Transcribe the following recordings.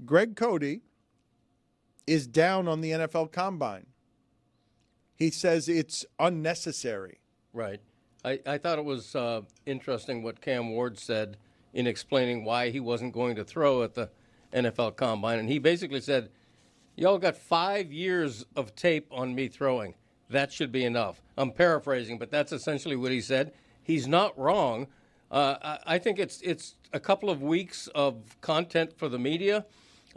Greg Cote is down on the NFL Combine. He says it's unnecessary. Right. I thought it was interesting what Cam Ward said in explaining why he wasn't going to throw at the NFL Combine. And he basically said, y'all got 5 years of tape on me throwing. That should be enough. I'm paraphrasing, but that's essentially what he said. He's not wrong. I think it's a couple of weeks of content for the media.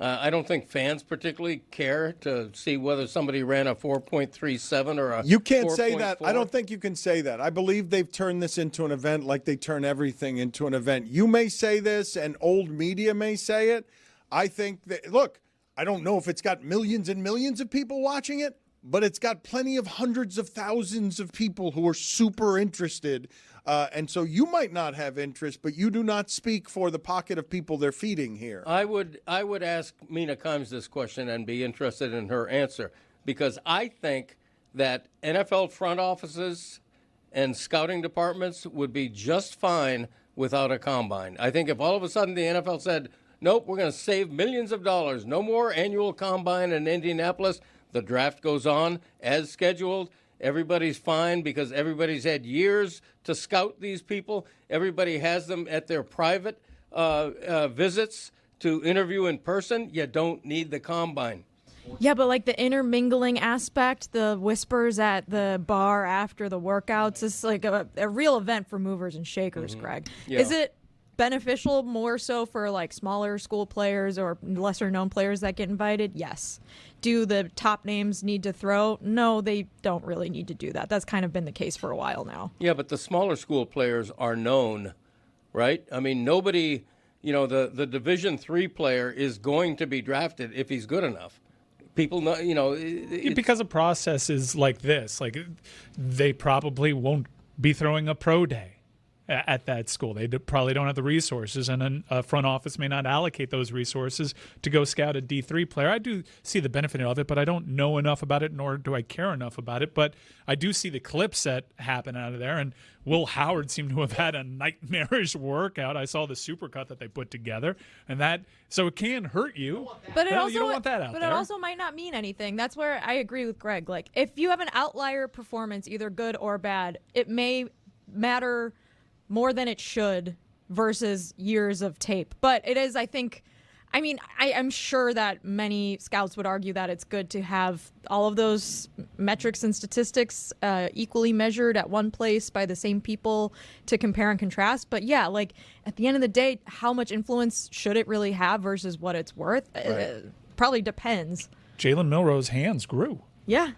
I don't think fans particularly care to see whether somebody ran a 4.37 or a You can't say that. 4.4. I don't think you can say that. I believe they've turned this into an event like they turn everything into an event. You may say this, and old media may say it. I think that, look, I don't know if it's got millions and millions of people watching it, but it's got plenty of hundreds of thousands of people who are super interested. And so you might not have interest, but you do not speak for the pocket of people they're feeding here. I would ask Mina Kimes this question and be interested in her answer, because I think that NFL front offices and scouting departments would be just fine without a combine. I think if all of a sudden the NFL said, nope, we're going to save millions of dollars, no more annual combine in Indianapolis, the draft goes on as scheduled, everybody's fine because everybody's had years to scout these people. Everybody has them at their private visits to interview in person. You don't need the combine. Yeah, but like the intermingling aspect, the whispers at the bar after the workouts, is like a real event for movers and shakers, Greg. Yeah. Is it beneficial more so for like smaller school players or lesser known players that get invited? Yes. Do the top names need to throw? No, they don't really need to do that. That's kind of been the case for a while now. Yeah, but the smaller school players are known, right? I mean, nobody, the Division III player is going to be drafted if he's good enough. People know, because the process is like this. Like, they probably won't be throwing a pro day at that school. They probably don't have the resources, and then a front office may not allocate those resources to go scout a D3 player. I do see the benefit of it, but I don't know enough about it, nor do I care enough about it. But I do see the clips that happen out of there, and Will Howard seemed to have had a nightmarish workout. I saw the supercut that they put together, and so it can hurt you. But it you don't want that out but there. it also might not mean anything. That's where I agree with Greg. Like, if you have an outlier performance, either good or bad, it may matter more than it should versus years of tape. But it is, I'm sure that many scouts would argue that it's good to have all of those metrics and statistics equally measured at one place by the same people to compare and contrast. But yeah, like at the end of the day, how much influence should it really have versus what it's worth? Right. Probably depends. Jalen Milroe's hands grew. Yeah.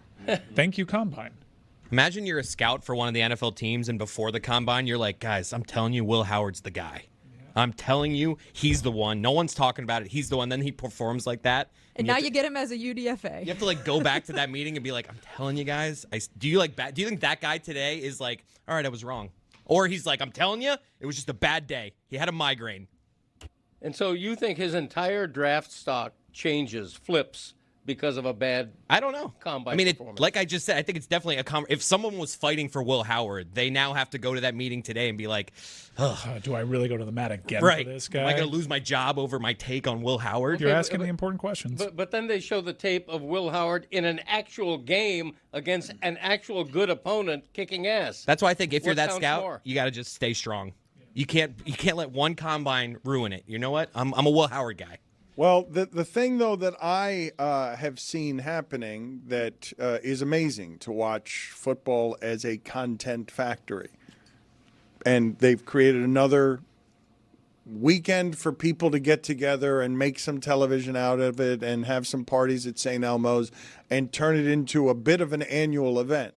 Thank you, Combine. Imagine you're a scout for one of the NFL teams, and before the combine, you're like, guys, I'm telling you, Will Howard's the guy. I'm telling you, he's the one. No one's talking about it. He's the one. Then he performs like that. And now you get him as a UDFA. You have to go back to that meeting and be like, I'm telling you guys. Do you think that guy today is like, all right, I was wrong? Or he's like, I'm telling you, it was just a bad day. He had a migraine. And so you think his entire draft stock flips because of a bad I don't know. combine I mean, performance? like I just said, I think it's definitely if someone was fighting for Will Howard, they now have to go to that meeting today and be like, do I really go to the mat again right, for this guy? am I going to lose my job over my take on Will Howard? You're Okay, asking the important questions. But then they show the tape of Will Howard in an actual game against an actual good opponent kicking ass. That's why I think if you're What that counts scout, more? you got to just stay strong. You can't let one combine ruin it. You know what? I'm a Will Howard guy. Well, the thing, though, that I have seen happening that is amazing to watch football as a content factory. And they've created another weekend for people to get together and make some television out of it and have some parties at St. Elmo's and turn it into a bit of an annual event.